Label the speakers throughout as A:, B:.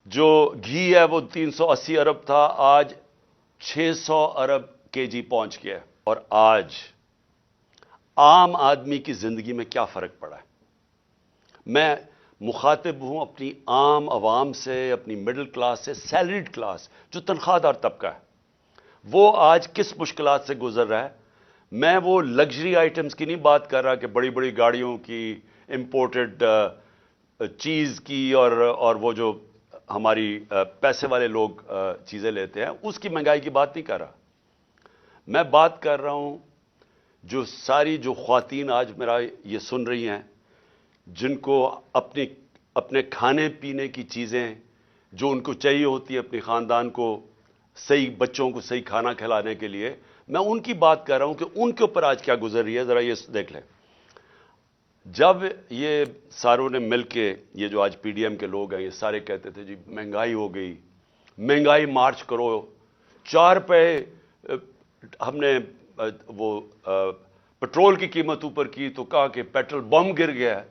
A: جو گھی ہے وہ 380 ارب تھا، آج 600 ارب کے جی پہنچ گیا ہے۔ اور آج عام آدمی کی زندگی میں کیا فرق پڑا ہے؟ میں مخاطب ہوں اپنی عام عوام سے، اپنی مڈل کلاس سے، سیلریڈ کلاس جو تنخواہ دار طبقہ ہے، وہ آج کس مشکلات سے گزر رہا ہے۔ میں وہ لگژری آئٹمز کی نہیں بات کر رہا کہ بڑی بڑی گاڑیوں کی، امپورٹڈ چیز کی، اور وہ جو ہماری پیسے والے لوگ چیزیں لیتے ہیں، اس کی مہنگائی کی بات نہیں کر رہا۔ میں بات کر رہا ہوں جو خواتین آج میرا یہ سن رہی ہیں، جن کو اپنے کھانے پینے کی چیزیں جو ان کو چاہیے ہوتی ہے اپنی خاندان کو، صحیح بچوں کو صحیح کھانا کھلانے کے لیے، میں ان کی بات کر رہا ہوں کہ ان کے اوپر آج کیا گزر رہی ہے، ذرا یہ دیکھ لیں۔ جب یہ ساروں نے مل کے، یہ جو آج پی ڈی ایم کے لوگ ہیں، یہ سارے کہتے تھے جی مہنگائی ہو گئی، مہنگائی مارچ کرو، 4 روپے ہم نے وہ پٹرول کی قیمت اوپر کی تو کہا کہ پیٹرول بم گر گیا ہے۔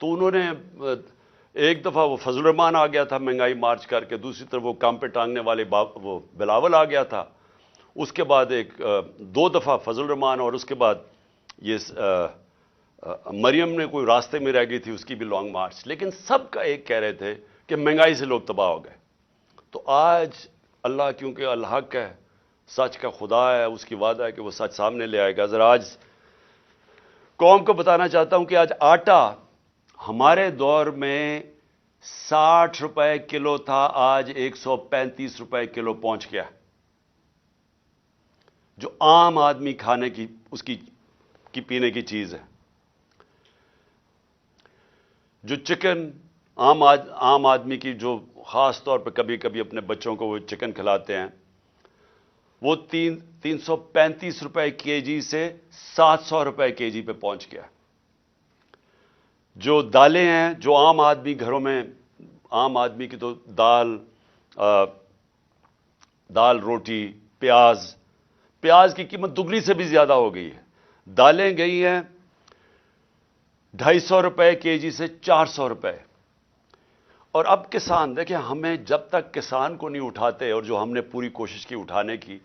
A: تو انہوں نے ایک دفعہ وہ فضل الرحمان آ گیا تھا مہنگائی مارچ کر کے، دوسری طرف وہ کام پہ ٹانگنے والے وہ بلاول آ گیا تھا، اس کے بعد 2 دفعہ فضل الرحمان، اور اس کے بعد یہ مریم نے کوئی راستے میں رہ گئی تھی، اس کی بھی لانگ مارچ، لیکن سب کا ایک کہہ رہے تھے کہ مہنگائی سے لوگ تباہ ہو گئے۔ تو آج اللہ کیونکہ الحق ہے، سچ کا خدا ہے، اس کی وعدہ ہے کہ وہ سچ سامنے لے آئے گا۔ ذرا آج قوم کو بتانا چاہتا ہوں کہ آج آٹا ہمارے دور میں 60 روپے کلو تھا، آج 135 روپے کلو پہنچ گیا۔ جو عام آدمی کھانے کی، اس کی پینے کی چیز ہے، جو چکن عام آدمی کی، جو خاص طور پہ کبھی کبھی اپنے بچوں کو وہ چکن کھلاتے ہیں، وہ 335 روپے کے جی سے 700 روپے کے جی پہ پہنچ گیا۔ جو دالیں ہیں، جو عام آدمی گھروں میں، عام آدمی کی تو دال روٹی، پیاز کی قیمت دگنی سے بھی زیادہ ہو گئی ہے۔ دالیں گئی ہیں 250 روپے کے جی سے 400 روپے۔ اور اب کسان دیکھیں، ہمیں جب تک کسان کو نہیں اٹھاتے، اور جو ہم نے پوری کوشش کی اٹھانے کی،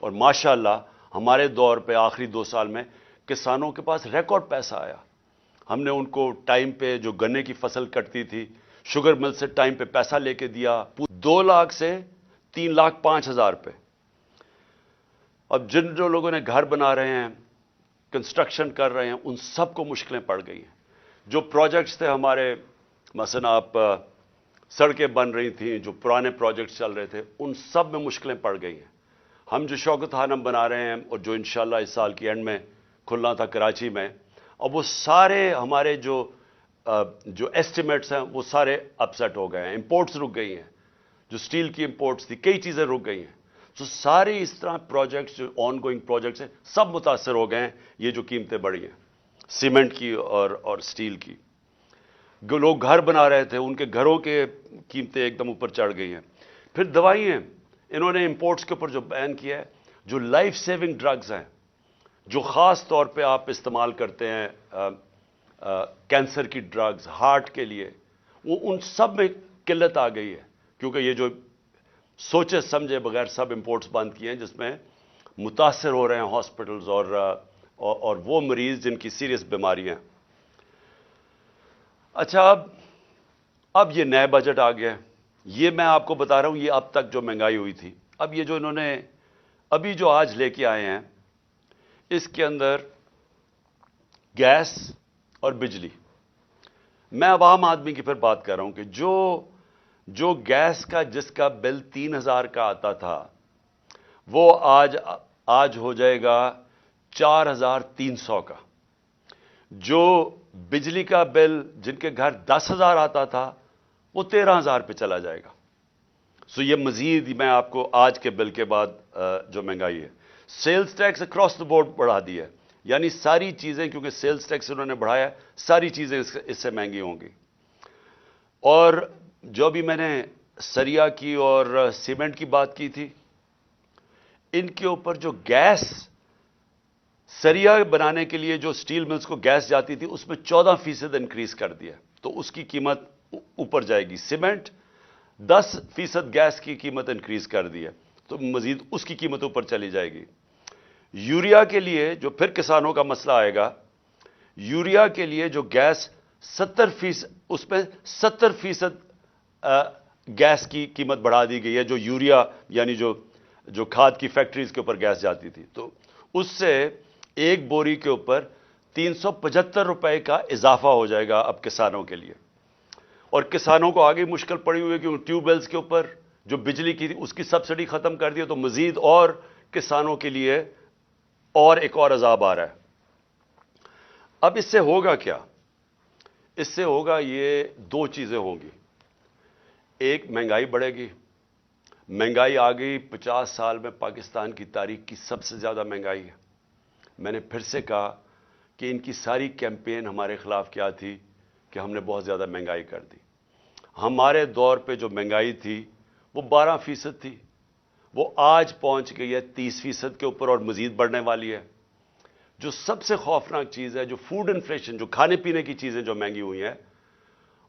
A: اور ماشاءاللہ ہمارے دور پہ آخری 2 سال میں کسانوں کے پاس ریکارڈ پیسہ آیا۔ ہم نے ان کو ٹائم پہ جو گنے کی فصل کٹتی تھی، شوگر مل سے ٹائم پہ پیسہ لے کے دیا، 2 لاکھ سے 3,05,000 روپے۔ اب جو لوگوں نے گھر بنا رہے ہیں، کنسٹرکشن کر رہے ہیں، ان سب کو مشکلیں پڑ گئی ہیں۔ جو پروجیکٹس تھے ہمارے، مثلا سڑکیں بن رہی تھیں، جو پرانے پروجیکٹس چل رہے تھے، ان سب میں مشکلیں پڑ گئی ہیں۔ ہم جو شوکت خانم بنا رہے ہیں، اور جو انشاءاللہ اس سال کی اینڈ میں کھلنا تھا کراچی میں، اب وہ سارے ہمارے جو ایسٹیمیٹس ہیں، وہ سارے اپسیٹ ہو گئے ہیں، امپورٹس رک گئی ہیں، جو سٹیل کی امپورٹس تھی، کئی چیزیں رک گئی ہیں۔ تو سارے اس طرح پروجیکٹس، جو آن گوئنگ پروجیکٹس ہیں، سب متاثر ہو گئے ہیں، یہ جو قیمتیں بڑھی ہیں سیمنٹ کی اور سٹیل کی۔ لوگ گھر بنا رہے تھے، ان کے گھروں کے قیمتیں ایک دم اوپر چڑھ گئی ہیں۔ پھر دوائیں، انہوں نے امپورٹس کے اوپر جو بین کیا ہے، جو لائف سیونگ ڈرگز ہیں، جو خاص طور پہ آپ استعمال کرتے ہیں، کینسر کی ڈرگز، ہارٹ کے لیے، وہ ان سب میں قلت آ گئی ہے، کیونکہ یہ جو سوچے سمجھے بغیر سب امپورٹس بند کیے ہیں، جس میں متاثر ہو رہے ہیں ہاسپٹلز اور وہ مریض جن کی سیریس بیماریاں۔ اچھا، اب یہ نئے بجٹ آ گیا، یہ میں آپ کو بتا رہا ہوں، یہ اب تک جو مہنگائی ہوئی تھی، اب یہ جو انہوں نے ابھی جو آج لے کے آئے ہیں، اس کے اندر گیس اور بجلی، میں عوام آدمی کی پھر بات کر رہا ہوں کہ جو گیس کا جس کا بل 3,000 کا آتا تھا، وہ آج ہو جائے گا 4,300 کا۔ جو بجلی کا بل جن کے گھر 10,000 آتا تھا، وہ 13,000 پہ چلا جائے گا۔ سو یہ مزید میں آپ کو آج کے بل کے بعد جو مہنگائی ہے، sales tax across the board بڑھا دی ہے، یعنی ساری چیزیں، کیونکہ سیلز ٹیکس انہوں نے بڑھایا، ساری چیزیں اس سے مہنگی ہوں گی۔ اور جو بھی میں نے سریا کی اور سیمنٹ کی بات کی تھی، ان کے اوپر جو گیس، سریا بنانے کے لیے جو سٹیل ملز کو گیس جاتی تھی، اس میں 14% انکریز کر دیا، تو اس کی قیمت اوپر جائے گی۔ سیمنٹ 10% گیس کی قیمت انکریز کر دی ہے تو مزید اس کی قیمتوں پر چلی جائے گی. یوریا کے لیے جو پھر کسانوں کا مسئلہ آئے گا, یوریا کے لیے جو گیس 70%, اس پہ 70% گیس کی قیمت بڑھا دی گئی ہے, جو یوریا یعنی جو کھاد کی فیکٹریز کے اوپر گیس جاتی تھی, تو اس سے ایک بوری کے اوپر 375 روپے کا اضافہ ہو جائے گا اب کسانوں کے لیے. اور کسانوں کو آگے مشکل پڑی ہوئی ہے کیونکہ ٹیوب ویلز کے اوپر جو بجلی کی تھی اس کی سبسڈی ختم کر دی ہے, تو مزید اور کسانوں کے لیے اور ایک اور عذاب آ رہا ہے. اب اس سے ہوگا کیا؟ اس سے ہوگا یہ دو چیزیں ہوں گی. ایک, مہنگائی بڑھے گی. مہنگائی آ گئی 50 سال میں پاکستان کی تاریخ کی سب سے زیادہ مہنگائی ہے. میں نے پھر سے کہا کہ ان کی ساری کیمپین ہمارے خلاف کیا تھی کہ ہم نے بہت زیادہ مہنگائی کر دی. ہمارے دور پہ جو مہنگائی تھی وہ 12% تھی, وہ آج پہنچ گئی ہے 30% کے اوپر اور مزید بڑھنے والی ہے. جو سب سے خوفناک چیز ہے, جو فوڈ انفلیشن, جو کھانے پینے کی چیزیں جو مہنگی ہوئی ہیں,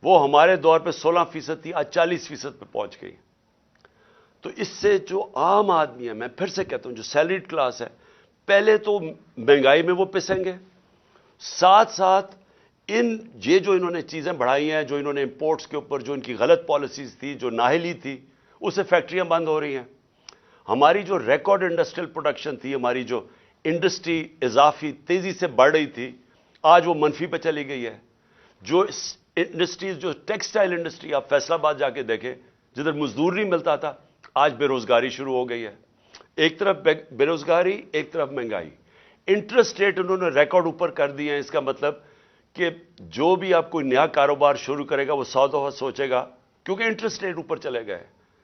A: وہ ہمارے دور پہ 16% تھی, آج 40% پہ پہنچ گئی. تو اس سے جو عام آدمی ہے, میں پھر سے کہتا ہوں جو سیلریڈ کلاس ہے, پہلے تو مہنگائی میں وہ پسیں گے, ساتھ ساتھ یہ جو انہوں نے چیزیں بڑھائی ہیں, جو انہوں نے امپورٹس کے اوپر جو ان کی غلط پالیسیز تھی, جو نااہلی تھی, اسے فیکٹریاں بند ہو رہی ہیں. ہماری جو ریکارڈ انڈسٹریل پروڈکشن تھی, ہماری جو انڈسٹری اضافی تیزی سے بڑھ رہی تھی, آج وہ منفی پہ چلی گئی ہے. جو انڈسٹریز, جو ٹیکسٹائل انڈسٹری, آپ فیصل آباد جا کے دیکھیں, جدھر مزدور نہیں ملتا تھا, آج بے روزگاری شروع ہو گئی ہے. ایک طرف بے روزگاری, ایک طرف مہنگائی. انٹرسٹ ریٹ انہوں نے ریکارڈ اوپر کر دیے ہیں. اس کا مطلب کہ جو بھی آپ کوئی نیا کاروبار شروع کرے گا وہ 100 دفعہ سوچے گا, کیونکہ انٹرسٹ ریٹ اوپر چلے گئے,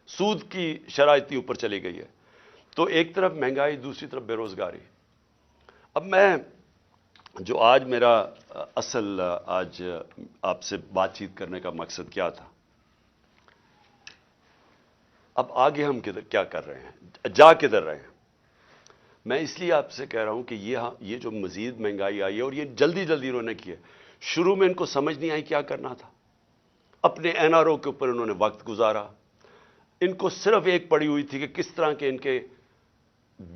A: سود کی شرح اتنی اوپر چلی گئی ہے. تو ایک طرف مہنگائی, دوسری طرف بے روزگاری. اب میں جو آج میرا اصل آج آپ سے بات چیت کرنے کا مقصد کیا تھا, اب آگے ہم کیا کر رہے ہیں, جا کدھر رہے ہیں. میں اس لیے آپ سے کہہ رہا ہوں کہ یہ جو مزید مہنگائی آئی ہے, اور یہ جلدی جلدی انہوں نے کی ہے. شروع میں ان کو سمجھ نہیں آئی کیا کرنا تھا, اپنے این آر او کے اوپر انہوں نے وقت گزارا. ان کو صرف ایک پڑی ہوئی تھی کہ کس طرح کے ان کے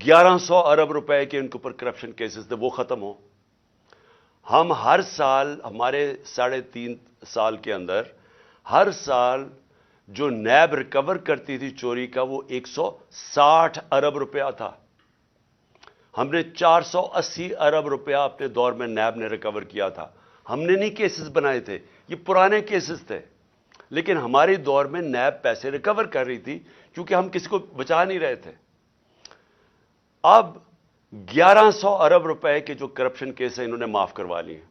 A: 1100 ارب روپے کے ان کے اوپر کرپشن کیسز تھے وہ ختم ہو. ہم ہر سال, ہمارے 3.5 سال کے اندر, ہر سال جو نیب ریکور کرتی تھی چوری کا, وہ 160 ارب روپیہ تھا. ہم نے 480 ارب روپیہ اپنے دور میں نیب نے ریکور کیا تھا. ہم نے نہیں کیسز بنائے تھے, یہ پرانے کیسز تھے, لیکن ہمارے دور میں نیب پیسے ریکور کر رہی تھی کیونکہ ہم کسی کو بچا نہیں رہے تھے. اب 1100 ارب روپے کے جو کرپشن کیس ہیں انہوں نے معاف کروا لیے ہیں.